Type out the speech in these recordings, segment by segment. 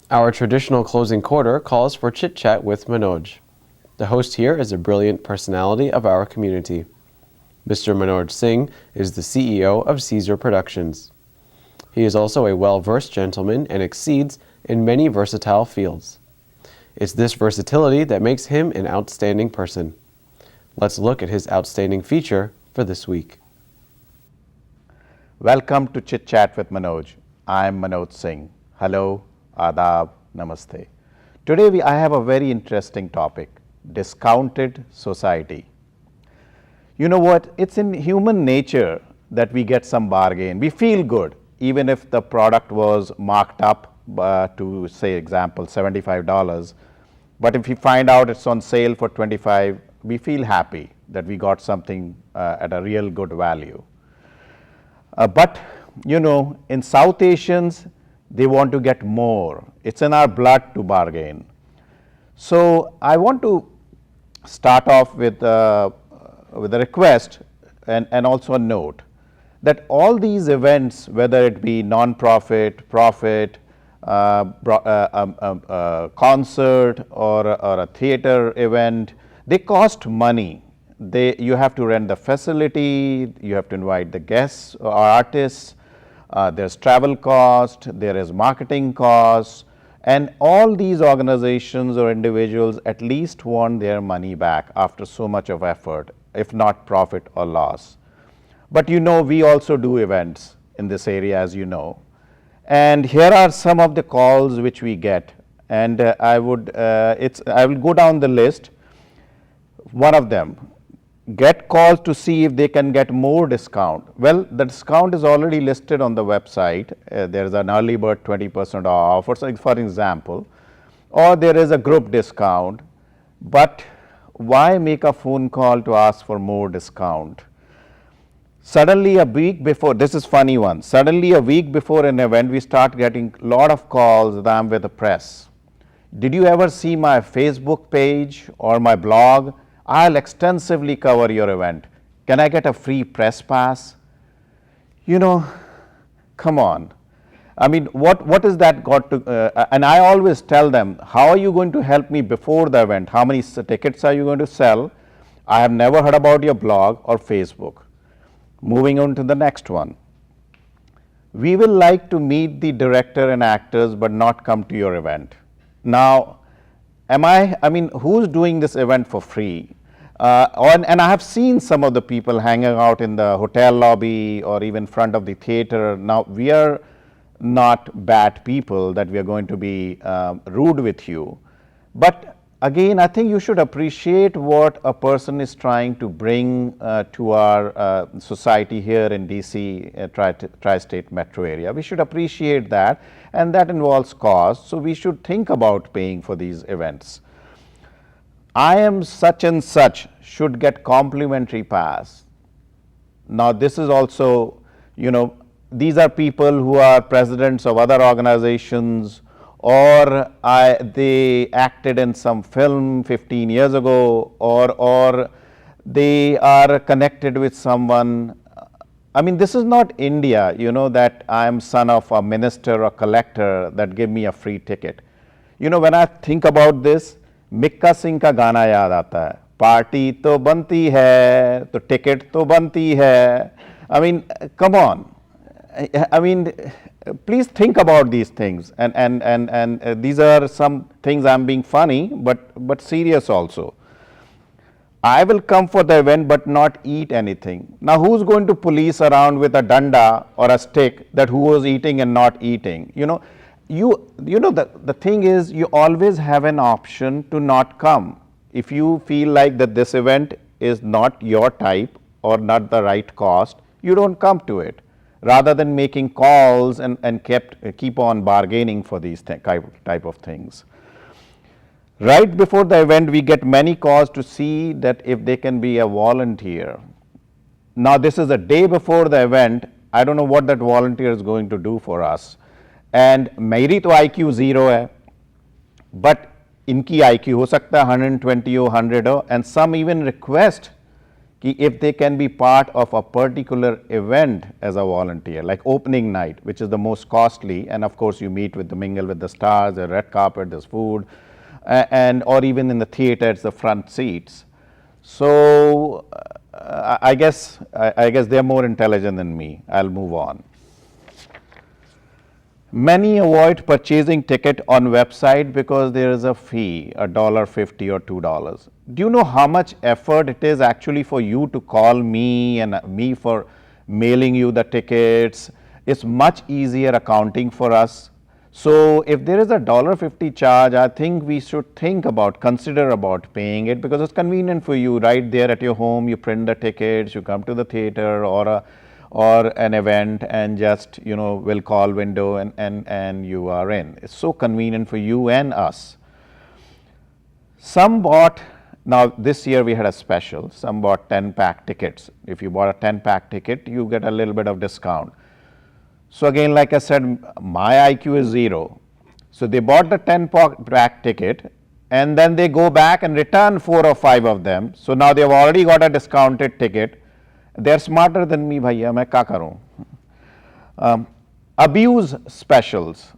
Our traditional closing quarter calls for Chit Chat with Manoj. The host here is a brilliant personality of our community. Mr. Manoj Singh is the CEO of Caesar Productions. He is also a well-versed gentleman and exceeds in many versatile fields. It's this versatility that makes him an outstanding person. Let's look at his outstanding feature for this week. Welcome to Chit Chat with Manoj. I'm Manoj Singh. Hello, Adab, Namaste. Today I have a very interesting topic, discounted society. You know what, it's in human nature that we get some bargain. We feel good even if the product was marked up to say example $75, but if we find out it's on sale for 25, we feel happy that we got something at a real good value. But you know, in South Asians, they want to get more. It's in our blood to bargain. So I want to start off with a request and also a note that all these events, whether it be non-profit, profit, concert or a theater event, they cost money. You have to rent the facility, you have to invite the guests or artists, there's travel cost, there is marketing cost, and all these organizations or individuals at least want their money back after so much of effort, if not profit or loss. But you know, we also do events in this area, as you know. And here are some of the calls which we get, and I will go down the list. One of them, get calls to see if they can get more discount. Well, the discount is already listed on the website. There is an early bird 20% off, or for example, or there is a group discount. But why make a phone call to ask for more discount? Suddenly a week before, this is funny one, suddenly a week before an event, we start getting a lot of calls that I'm with the press. Did you ever see my Facebook page or my blog? I'll extensively cover your event. Can I get a free press pass? You know, come on. I mean, what is that got to, and I always tell them, how are you going to help me before the event? How many tickets are you going to sell? I have never heard about your blog or Facebook. Moving on to the next one. We will like to meet the director and actors, but not come to your event. Now, I mean, who's doing this event for free? And I have seen some of the people hanging out in the hotel lobby or even front of the theater. Now, we are not bad people that we are going to be rude with you. But again, I think you should appreciate what a person is trying to bring to our society here in DC, tri-state metro area. We should appreciate that, and that involves cost. So we should think about paying for these events. I am such and such should get complimentary pass. Now this is also, you know, these are people who are presidents of other organizations, or they acted in some film 15 years ago, or they are connected with someone. I mean, this is not India, you know, that I am son of a minister or collector that give me a free ticket. You know, when I think about this, Mika Singh का गाना याद आता है, party तो बनती है तो ticket तो बनती है. I mean, come on. I mean, please think about these things, and these are some things I'm being funny, but serious also. I will come for the event but not eat anything. Now, who's going to police around with a danda or a stick that who was eating and not eating? You know, the thing is, you always have an option to not come. If you feel like that this event is not your type or not the right cost, you don't come to it, rather than making calls and keep on bargaining for these type of things. Right before the event, we get many calls to see that if they can be a volunteer. Now, this is a day before the event. I don't know what that volunteer is going to do for us. And मेरी तो IQ 0 है, but इनकी IQ हो सकता है 120 हो, 100 हो, and some even request if they can be part of a particular event as a volunteer, like opening night, which is the most costly, and of course you meet with the mingle with the stars, the red carpet, there's food, and or even in the theater, it's the front seats. So I guess they're more intelligent than me. I'll move on. Many avoid purchasing ticket on website because there is a fee, $1.50 or $2. Do you know how much effort it is actually for you to call me and me for mailing you the tickets? It's much easier accounting for us. So if there is a $1.50 charge, I think we should consider about paying it, because it's convenient for you right there at your home. You print the tickets, you come to the theater or an event and just will call window and you are in. It's so convenient for you and us. Some bought, now this year we had a special, some bought 10-pack tickets. If you bought a 10-pack ticket, you get a little bit of discount. So again, like I said, my IQ is 0. So they bought the 10-pack ticket and then they go back and return 4 or 5 of them. So now they've already got a discounted ticket. They're smarter than me, bhaiya, main kya karu? Abuse specials.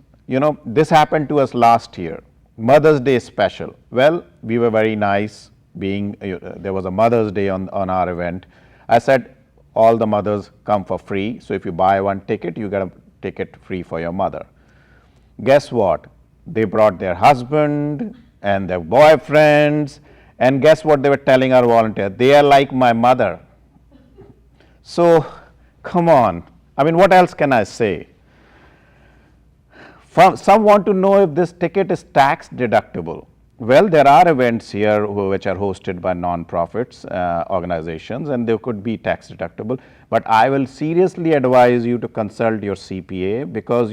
This happened to us last year. Mother's Day special. Well, we were very nice, there was a Mother's Day on our event. I said, all the mothers come for free. So if you buy one ticket, you get a ticket free for your mother. Guess what? They brought their husband and their boyfriends, and guess what they were telling our volunteer? They are like my mother. So come on, I mean, what else can I say? Some want to know if this ticket is tax deductible. Well, there are events here which are hosted by non-profits organizations, and they could be tax deductible. But I will seriously advise you to consult your CPA, because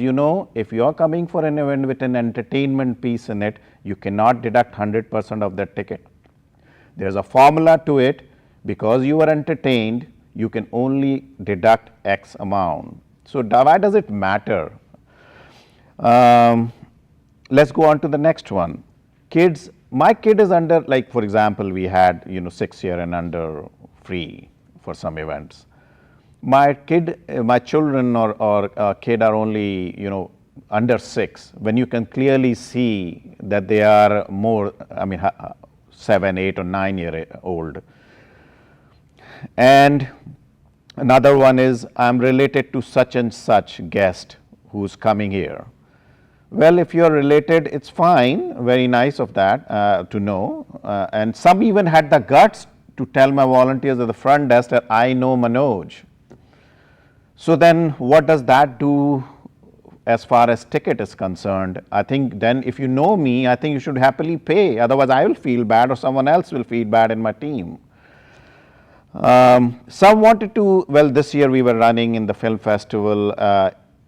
if you are coming for an event with an entertainment piece in it, you cannot deduct 100% of that ticket. There is a formula to it. Because you are entertained, you can only deduct X amount. So why does it matter? Let's go on to the next one. Kids, my kid is under, like for example, we had 6 year and under free for some events. My children or kid are only under 6, when you can clearly see that they are more, 7, 8 or 9 year old. And another one is, I'm related to such and such guest who's coming here. Well, if you're related, it's fine, very nice of that to know. And some even had the guts to tell my volunteers at the front desk that I know Manoj. So then what does that do as far as ticket is concerned? I think then if you know me, I think you should happily pay. Otherwise, I will feel bad or someone else will feel bad in my team. Some wanted to, well, this year we were running in the film festival,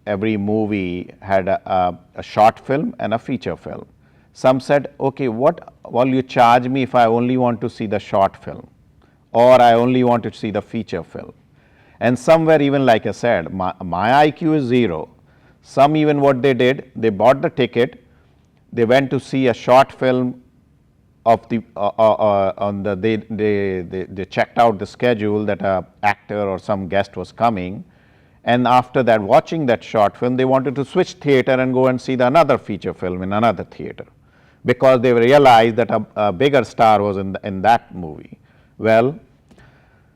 every movie had a short film and a feature film. Some said, okay, what will you charge me if I only want to see the short film, or I only want to see the feature film? And some were even, like I said, my IQ is 0. Some even what they did, they bought the ticket, they went to see a short film of the they checked out the schedule that a actor or some guest was coming, and after that, watching that short film, they wanted to switch theater and go and see another feature film in another theater, because they realized that a bigger star was in that movie. Well,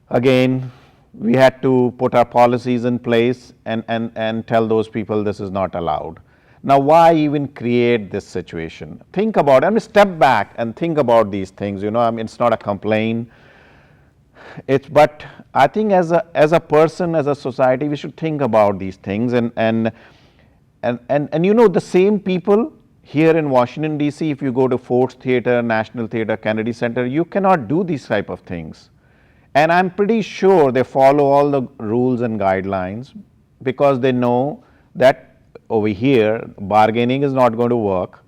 again, we had to put our policies in place and tell those people this is not allowed. Now, why even create this situation? Think about it. I mean, step back and think about these things. It's not a complaint. But I think as a person, as a society, we should think about these things. And the same people here in Washington, D.C., if you go to Ford's Theater, National Theater, Kennedy Center, you cannot do these type of things. And I'm pretty sure they follow all the rules and guidelines, because they know that over here, bargaining is not going to work,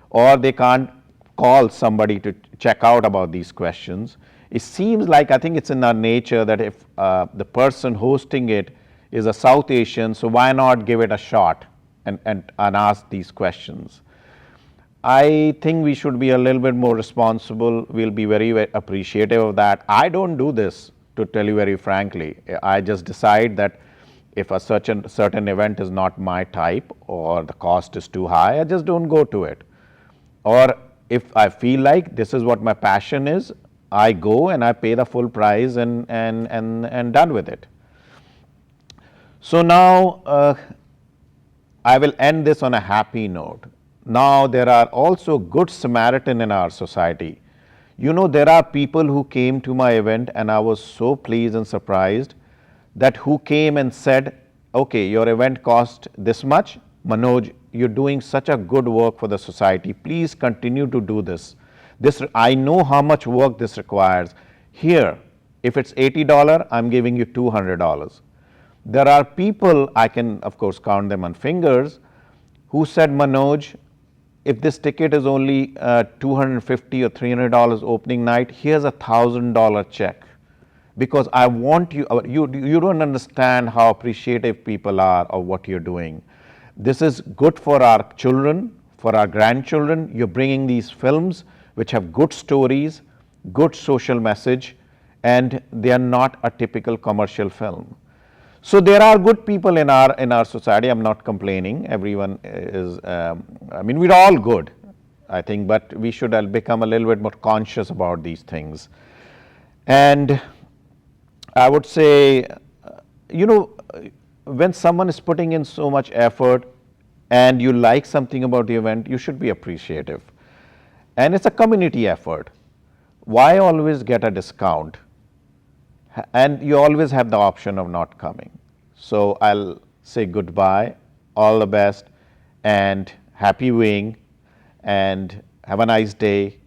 or they can't call somebody to check out about these questions. It seems like, I think it's in our nature that if the person hosting it is a South Asian, so why not give it a shot and ask these questions? I think we should be a little bit more responsible. We'll be very appreciative of that. I don't do this. to tell you very frankly. I just decide that if a certain event is not my type or the cost is too high, I just don't go to it. Or if I feel like this is what my passion is, I go and I pay the full price and done with it. So now I will end this on a happy note. Now there are also good Samaritan in our society. You know, there are people who came to my event and I was so pleased and surprised that who came and said, okay, your event cost this much, Manoj, you're doing such a good work for the society, please continue to do this. I know how much work this requires. Here, if it's $80, I'm giving you $200. There are people, I can of course count them on fingers, who said, Manoj, if this ticket is only $250 or $300 opening night, here's a $1,000 check. Because I want you, you don't understand how appreciative people are of what you're doing. This is good for our children, for our grandchildren. You're bringing these films which have good stories, good social message, and they are not a typical commercial film. So there are good people in our society. I'm not complaining. Everyone is. I mean, we're all good, I think, but we should become a little bit more conscious about these things. And I would say, you know, when someone is putting in so much effort and you like something about the event, you should be appreciative. And it's a community effort. Why always get a discount? And you always have the option of not coming. So I'll say goodbye, all the best, and happy viewing, and have a nice day.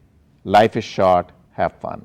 Life is short, have fun.